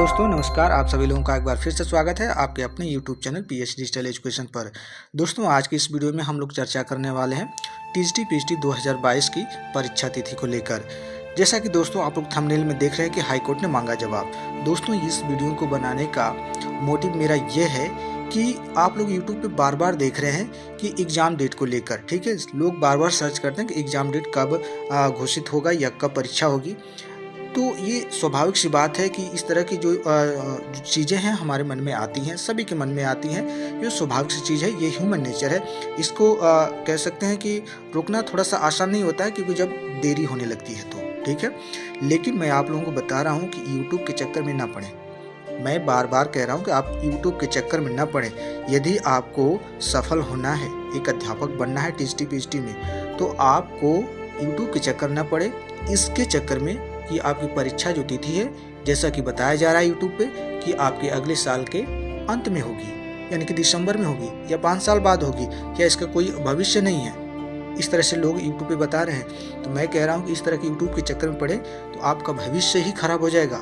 दोस्तों नमस्कार, आप सभी लोगों का एक बार फिर से स्वागत है आपके अपने YouTube channel pH digital education पर। दोस्तों आज की इस वीडियो में हम लोग चर्चा करने वाले हैं टीजीटी पीएचडी 2022 की परीक्षा तिथि को लेकर। जैसा कि दोस्तों आप लोग थंबनेल में देख रहे हैं कि हाईकोर्ट ने मांगा जवाब। दोस्तों इस वीडियो को बनाने का मोटिव मेरा ये है कि आप लोग यूट्यूब पे बार बार देख रहे हैं कि एग्ज़ाम डेट को लेकर, ठीक है, लोग बार बार सर्च करते हैं कि एग्ज़ाम डेट कब घोषित होगा या कब परीक्षा होगी। तो ये स्वाभाविक सी बात है कि इस तरह की जो चीज़ें हैं हमारे मन में आती हैं, सभी के मन में आती हैं। ये स्वाभाविक सी चीज़ है, ये ह्यूमन नेचर है। इसको कह सकते हैं कि रोकना थोड़ा सा आसान नहीं होता है, क्योंकि जब देरी होने लगती है तो, ठीक है। लेकिन मैं आप लोगों को बता रहा हूँ कि यूट्यूब के चक्कर में ना पड़ें। मैं बार बार कह रहा हूँ कि आप यूट्यूब के चक्कर में ना पड़ें। यदि आपको सफल होना है, एक अध्यापक बनना है टीजीटी पीएचडी में, तो आपको यूट्यूब के चक्कर ना पड़े। इसके चक्कर में कि आपकी परीक्षा जो तिथि है, जैसा कि बताया जा रहा है यूट्यूब पे, कि आपके अगले साल के अंत में होगी, यानी कि दिसंबर में होगी या 5 साल बाद होगी, या इसका कोई भविष्य नहीं है। इस तरह से लोग यूट्यूब पे बता रहे हैं। तो मैं कह रहा हूँ कि इस तरह के यूट्यूब के चक्कर में पड़े तो आपका भविष्य ही खराब हो जाएगा।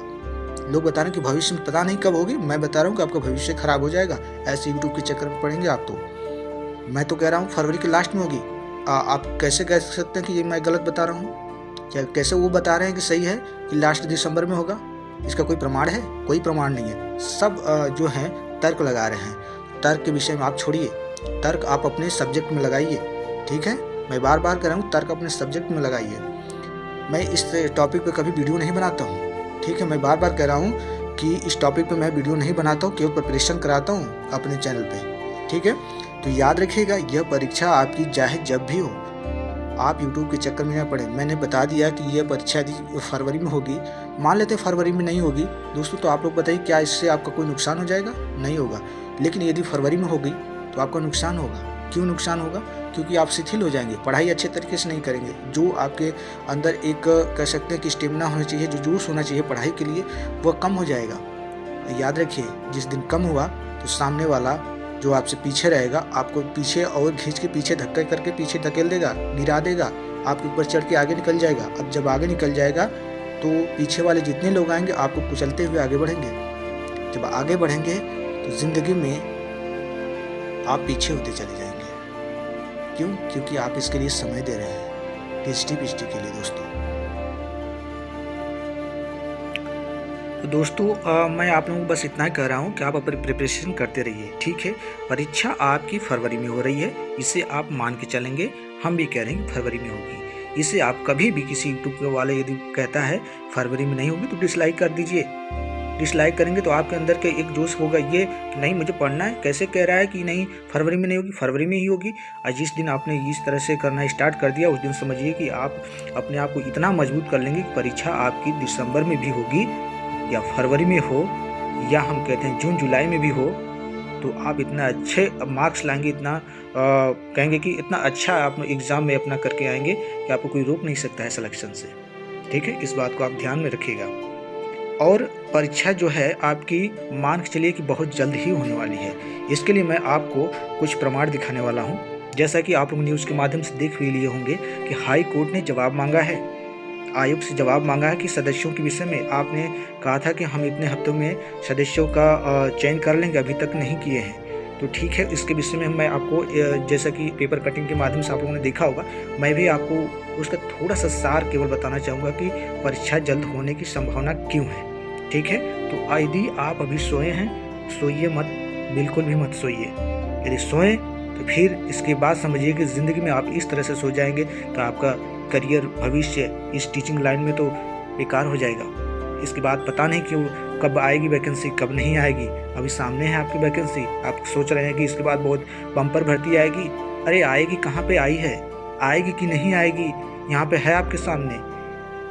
लोग बता रहे हैं कि भविष्य में पता नहीं कब होगी, मैं बता रहा हूँ कि आपका भविष्य खराब हो जाएगा ऐसे यूट्यूब के चक्कर में पड़ेंगे आप तो। मैं तो कह रहा हूँ फरवरी के लास्ट में होगी। आप कैसे कह सकते हैं कि ये मैं गलत बता रहा हूँ? क्या कैसे वो बता रहे हैं कि सही है कि लास्ट दिसंबर में होगा? इसका कोई प्रमाण है? कोई प्रमाण नहीं है। सब जो हैं तर्क लगा रहे हैं। तर्क के विषय में आप छोड़िए, तर्क आप अपने सब्जेक्ट में लगाइए, ठीक है। मैं बार बार कह रहा हूँ तर्क अपने सब्जेक्ट में लगाइए। मैं इस टॉपिक पे कभी वीडियो नहीं बनाता हूँ, ठीक है। मैं बार बार कह रहा हूँ कि इस टॉपिक पे मैं वीडियो नहीं बनाता हूँ, केवल प्रिपरेशन कराता हूँ अपने चैनल पे, ठीक है। तो याद रखिएगा, यह परीक्षा आपकी चाहे जब भी हो, आप यूट्यूब के चक्कर में ना पड़े। मैंने बता दिया कि यह परीक्षा यदि फरवरी में होगी, मान लेते हैं फरवरी में नहीं होगी दोस्तों, तो आप लोग बताइए क्या इससे आपका कोई नुकसान हो जाएगा? नहीं होगा। लेकिन यदि फरवरी में होगी तो आपका नुकसान होगा। क्यों नुकसान होगा? क्योंकि आप शिथिल हो जाएंगे, पढ़ाई अच्छे तरीके से नहीं करेंगे। जो आपके अंदर एक कह सकते हैं कि स्टेमिना होना चाहिए, जो जोश होना चाहिए पढ़ाई के लिए, वह कम हो जाएगा। याद रखिए, जिस दिन कम हुआ तो सामने वाला जो आपसे पीछे रहेगा, आपको पीछे और खींच के पीछे धक्का करके पीछे धकेल देगा, गिरा देगा, आपके ऊपर चढ़ के आगे निकल जाएगा। अब जब आगे निकल जाएगा तो पीछे वाले जितने लोग आएंगे आपको कुचलते हुए आगे बढ़ेंगे। जब आगे बढ़ेंगे तो जिंदगी में आप पीछे होते चले जाएंगे। क्यों? क्योंकि आप इसके लिए समय दे रहे हैं, टीजीटी पीएचडी के लिए दोस्तों। तो दोस्तों मैं आप लोगों को बस इतना ही कह रहा हूँ कि आप अपनी प्रिपरेशन करते रहिए, ठीक है। परीक्षा आपकी फरवरी में हो रही है, इसे आप मान के चलेंगे। हम भी कह रहे हैं कि फरवरी में होगी। इसे आप कभी भी किसी यूट्यूब वाले यदि कहता है फरवरी में नहीं होगी तो डिसलाइक कर दीजिए। डिसलाइक करेंगे तो आपके अंदर का एक जोश होगा ये कि नहीं मुझे पढ़ना है, कैसे कह रहा है कि नहीं फरवरी में नहीं होगी, फरवरी में ही होगी। और जिस दिन आपने इस तरह से करना स्टार्ट कर दिया, उस दिन समझिए कि आप अपने आप को इतना मजबूत कर लेंगे कि परीक्षा आपकी दिसंबर में भी होगी या फरवरी में हो, या हम कहते हैं जून जुलाई में भी हो, तो आप इतना अच्छे मार्क्स लाएंगे, इतना कहेंगे कि इतना अच्छा आप एग्ज़ाम में अपना करके आएंगे कि आपको कोई रोक नहीं सकता है सिलेक्शन से, ठीक है। इस बात को आप ध्यान में रखिएगा। और परीक्षा जो है आपकी मान के चलिए कि बहुत जल्द ही होने वाली है। इसके लिए मैं आपको कुछ प्रमाण दिखाने वाला हूँ। जैसा कि आप लोग न्यूज़ के माध्यम से देख भी लिए होंगे कि हाई कोर्ट ने जवाब मांगा है, आयोग से जवाब मांगा है कि सदस्यों के विषय में आपने कहा था कि हम इतने हफ्तों में सदस्यों का चयन कर लेंगे, अभी तक नहीं किए हैं। तो ठीक है, इसके विषय में मैं आपको जैसा कि पेपर कटिंग के माध्यम से आप लोगों ने देखा होगा, मैं भी आपको उसका थोड़ा सा सार केवल बताना चाहूँगा कि परीक्षा जल्द होने की संभावना क्यों है, ठीक है। तो यदि आप अभी सोए हैं, सोइए मत, बिल्कुल भी मत सोइए। यदि सोएं तो फिर इसके बाद समझिए कि ज़िंदगी में आप इस तरह से सो जाएंगे तो आपका करियर, भविष्य इस टीचिंग लाइन में तो बेकार हो जाएगा। इसके बाद पता नहीं क्यों कब आएगी वैकेंसी, कब नहीं आएगी। अभी सामने है आपकी वैकेंसी, आप सोच रहे हैं कि इसके बाद बहुत बम्पर भर्ती आएगी। अरे आएगी, कहाँ पे आई है, आएगी कि नहीं आएगी, यहाँ पे है आपके सामने।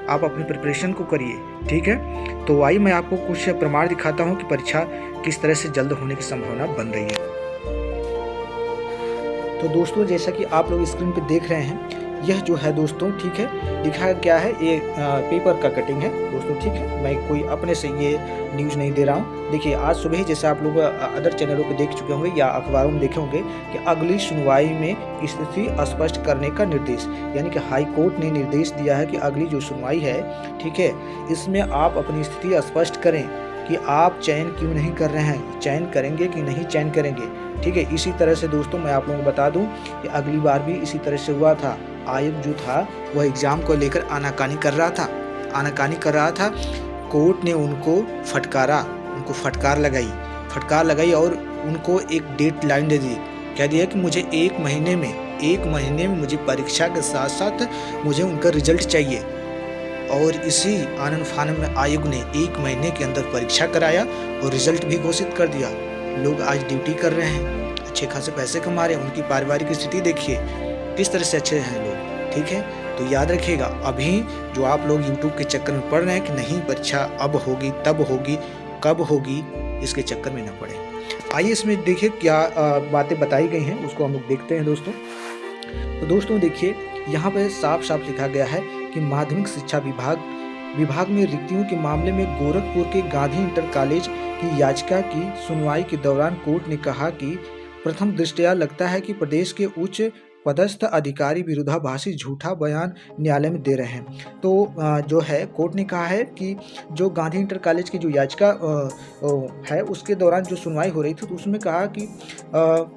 आप अपनी प्रिपरेशन को करिए, ठीक है। तो आइए मैं आपको कुछ प्रमाण दिखाता हूँ कि परीक्षा किस तरह से जल्द होने की संभावना बन रही है। तो दोस्तों जैसा कि आप लोग स्क्रीन पे देख रहे हैं, यह जो है दोस्तों, ठीक है, लिखा क्या है, ये पेपर का कटिंग है दोस्तों, ठीक है। मैं कोई अपने से ये न्यूज़ नहीं दे रहा हूँ। देखिए आज सुबह ही जैसे आप लोग अदर चैनलों पे देख चुके होंगे या अखबारों में देखे होंगे कि अगली सुनवाई में स्थिति स्पष्ट करने का निर्देश, यानी कि हाई कोर्ट ने निर्देश दिया है कि अगली जो सुनवाई है, ठीक है, इसमें आप अपनी स्थिति स्पष्ट करें। कि आप चयन क्यों नहीं कर रहे हैं, चयन करेंगे कि नहीं चयन करेंगे। ठीक है, इसी तरह से दोस्तों मैं आप लोगों को बता दूं कि अगली बार भी इसी तरह से हुआ था। आयोग जो था वह एग्ज़ाम को लेकर आनाकानी कर रहा था। कोर्ट ने उनको फटकार लगाई और उनको एक डेडलाइन दे दी। कह दिया कि मुझे एक महीने में मुझे परीक्षा के साथ साथ मुझे उनका रिजल्ट चाहिए। और इसी आनन फानन में आयोग ने 1 महीने के अंदर परीक्षा कराया और रिजल्ट भी घोषित कर दिया। लोग आज ड्यूटी कर रहे हैं, अच्छे खासे पैसे कमा रहे हैं, उनकी पारिवारिक स्थिति देखिए किस तरह से अच्छे हैं लोग। ठीक है, तो याद रखिएगा, अभी जो आप लोग यूट्यूब के चक्कर में पड़ रहे हैं कि नहीं परीक्षा अब होगी, तब होगी, कब होगी, इसके चक्कर में ना पड़े। आइए इसमें देखिए क्या बातें बताई गई हैं, उसको हम लोग देखते हैं दोस्तों। तो दोस्तों देखिए, यहाँ पे साफ साफ लिखा गया है कि माध्यमिक शिक्षा विभाग में रिक्तियों के मामले में गोरखपुर के गांधी इंटर कॉलेज की याचिका की सुनवाई के दौरान कोर्ट ने कहा कि प्रथम दृष्टया लगता है कि प्रदेश के उच्च पदस्थ अधिकारी विरोधाभासी झूठा बयान न्यायालय में दे रहे हैं। तो जो है कोर्ट ने कहा है कि जो गांधी इंटर कॉलेज की जो याचिका है उसके दौरान जो सुनवाई हो रही थी तो उसमें कहा कि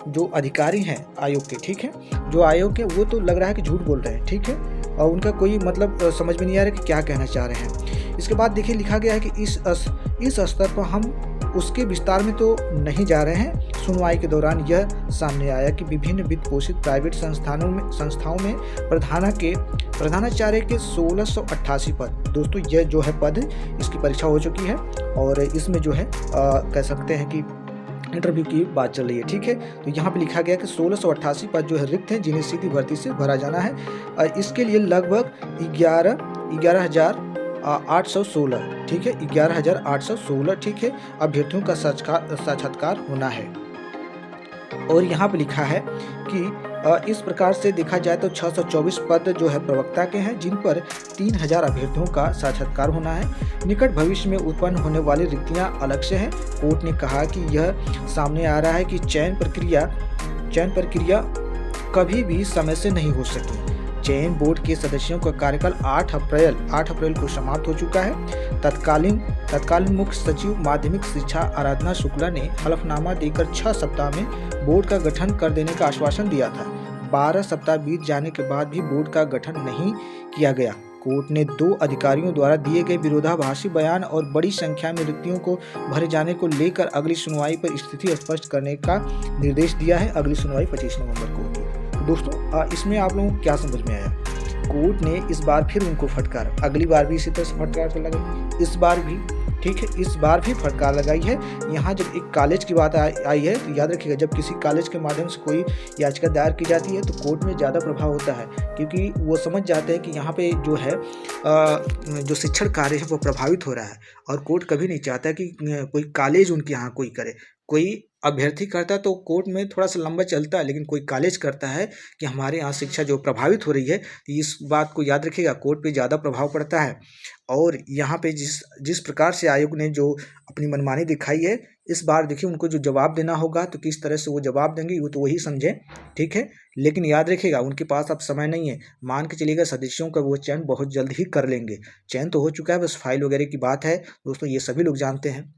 जो अधिकारी हैं आयोग के, ठीक है, जो आयोग के वो तो लग रहा है कि झूठ बोल रहे हैं। ठीक है, और उनका कोई मतलब समझ में नहीं आ रहा कि क्या कहना चाह रहे हैं। इसके बाद देखिए लिखा गया है कि इस स्तर पर हम उसके विस्तार में तो नहीं जा रहे हैं। सुनवाई के दौरान यह सामने आया कि विभिन्न वित्त पोषित प्राइवेट संस्थाओं में प्रधानाचार्य के 1688 पद, दोस्तों यह जो है पद, इसकी परीक्षा हो चुकी है और इसमें जो है कह सकते हैं कि इंटरव्यू की बात चल रही है। ठीक है, तो यहाँ पे लिखा गया कि 1688 पद जो है रिक्त हैं जिन्हें सीधी भर्ती से भरा जाना है। इसके लिए लगभग 11,816, ठीक है, 11,816, ठीक है, अभ्यर्थियों का साक्षात्कार होना है। और यहाँ पे लिखा है कि इस प्रकार से देखा जाए तो 624 पद जो है प्रवक्ता के हैं जिन पर 3000 अभ्यर्थियों का साक्षात्कार होना है। निकट भविष्य में उत्पन्न होने वाली रिक्तियां अलग से हैं। कोर्ट ने कहा कि यह सामने आ रहा है कि चयन प्रक्रिया कभी भी समय से नहीं हो सकी। चयन बोर्ड के सदस्यों का कार्यकाल 8 अप्रैल को समाप्त हो चुका है। तत्कालीन मुख्य सचिव माध्यमिक शिक्षा आराधना शुक्ला ने हलफनामा देकर 6 सप्ताह में बोर्ड का गठन कर देने का आश्वासन दिया था। 12 सप्ताह बीत जाने के बाद भी बोर्ड का गठन नहीं किया गया। कोर्ट ने 2 अधिकारियों द्वारा दिए गए विरोधाभासी बयान और बड़ी संख्या में रिक्तियों को भरे जाने को लेकर अगली सुनवाई पर स्थिति स्पष्ट करने का निर्देश दिया है। अगली सुनवाई 25 नवंबर को होगी। दोस्तों इसमें आप लोगों को क्या समझ में आया? कोर्ट ने इस बार फिर उनको फटकार, अगली बार भी इसी तरह से फटकार लगाई, इस बार भी, ठीक है, इस बार भी फटकार लगाई है। यहाँ जब एक कॉलेज की बात आई है तो याद रखिएगा, जब किसी कॉलेज के माध्यम से कोई याचिका दायर की जाती है तो कोर्ट में ज़्यादा प्रभाव होता है, क्योंकि वो समझ जाते हैं कि यहाँ पे जो है जो शिक्षण कार्य है वो प्रभावित हो रहा है। और कोर्ट कभी नहीं चाहता कि कोई कॉलेज उनके यहाँ कोई करे। कोई अभ्यर्थी करता तो कोर्ट में थोड़ा सा लंबा चलता है, लेकिन कोई कॉलेज करता है कि हमारे यहाँ शिक्षा जो प्रभावित हो रही है, इस बात को याद रखिएगा, कोर्ट पे ज़्यादा प्रभाव पड़ता है। और यहाँ पे जिस प्रकार से आयोग ने जो अपनी मनमानी दिखाई है, इस बार देखिए उनको जो जवाब देना होगा तो किस तरह से वो जवाब देंगे वो तो वही समझें, ठीक है। लेकिन याद रखिएगा उनके पास अब समय नहीं है, मान के चलिएगा सदस्यों का वो चयन बहुत जल्द ही कर लेंगे। चयन तो हो चुका है, बस फाइल वगैरह की बात है। दोस्तों ये सभी लोग जानते हैं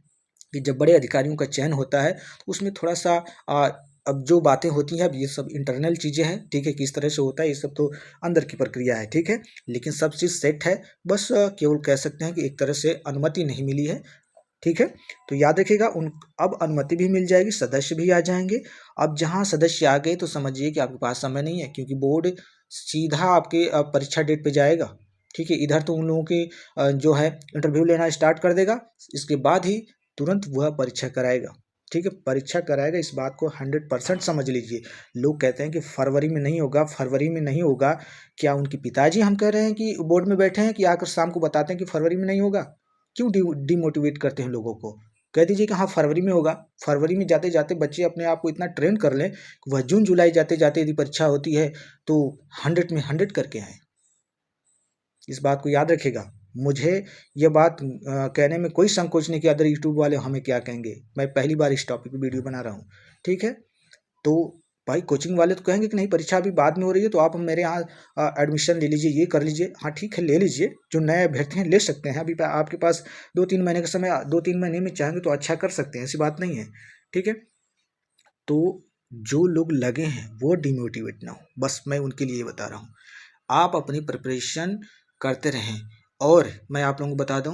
कि जब बड़े अधिकारियों का चयन होता है तो उसमें थोड़ा सा अब जो बातें होती हैं, अब ये सब इंटरनल चीज़ें हैं, ठीक है, किस तरह से होता है ये सब तो अंदर की प्रक्रिया है, ठीक है। लेकिन सब चीज़ सेट है, बस केवल कह सकते हैं कि एक तरह से अनुमति नहीं मिली है, ठीक है। तो याद रखिएगा अब अनुमति भी मिल जाएगी, सदस्य भी आ जाएंगे। अब जहाँ सदस्य आ गए तो समझिए कि आपके पास समय नहीं है, क्योंकि बोर्ड सीधा आपके परीक्षा डेट पे जाएगा, ठीक है। इधर तो उन लोगों के जो है इंटरव्यू लेना स्टार्ट कर देगा, इसके बाद ही तुरंत वह परीक्षा कराएगा, ठीक है, परीक्षा कराएगा। इस बात को 100% समझ लीजिए। लोग कहते हैं कि फरवरी में नहीं होगा, क्या उनके पिताजी हम कह रहे हैं कि बोर्ड में बैठे हैं कि आकर शाम को बताते हैं कि फरवरी में नहीं होगा? क्यों डिमोटिवेट करते हैं लोगों को? कह दीजिए कि हाँ फरवरी में होगा। फरवरी में जाते जाते बच्चे अपने आप को इतना ट्रेन कर लें कि वह जून जुलाई जाते जाते यदि परीक्षा होती है तो 100 में 100 करके आए। इस बात को याद रखिएगा। मुझे यह बात कहने में कोई संकोच नहीं कि अदर यूट्यूब वाले हमें क्या कहेंगे। मैं पहली बार इस टॉपिक पे वीडियो बना रहा हूँ, ठीक है। तो भाई कोचिंग वाले तो कहेंगे कि नहीं परीक्षा अभी बाद में हो रही है, तो आप मेरे यहाँ एडमिशन ले लीजिए, ये कर लीजिए। हाँ ठीक है, ले लीजिए, जो नए अभ्यर्थी हैं ले सकते हैं। अभी आपके पास 2-3 महीने का समय, 2-3 महीने में चाहेंगे तो अच्छा कर सकते हैं, ऐसी बात नहीं है। ठीक है, तो जो लोग लगे हैं वो डिमोटिवेट ना हो, बस मैं उनके लिए बता रहा हूँ। आप अपनी प्रिपरेशन करते रहें, और मैं आप लोगों को बता दूं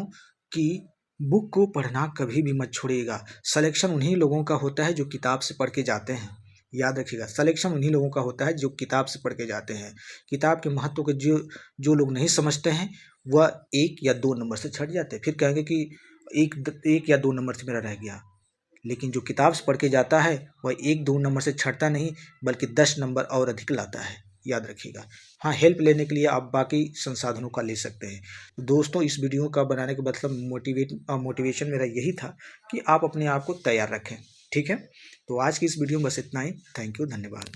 कि बुक को पढ़ना कभी भी मत छोड़िएगा। सिलेक्शन उन्हीं लोगों का होता है जो किताब से पढ़ के जाते हैं, याद रखिएगा। सिलेक्शन उन्हीं लोगों का होता है जो किताब से पढ़ के जाते हैं। किताब के महत्व को जो जो लोग नहीं समझते हैं वह 1 या 2 नंबर से छट जाते हैं, फिर कहेंगे कि एक या 2 नंबर से मेरा रह गया। लेकिन जो किताब से पढ़ के जाता है वह 1-2 नंबर से छटता नहीं, बल्कि 10 नंबर और अधिक लाता है, याद रखिएगा। हाँ, हेल्प लेने के लिए आप बाकी संसाधनों का ले सकते हैं। तो दोस्तों, इस वीडियो का बनाने का मतलब मोटिवेशन मेरा यही था कि आप अपने आप को तैयार रखें। ठीक है, तो आज की इस वीडियो में बस इतना ही। थैंक यू, धन्यवाद।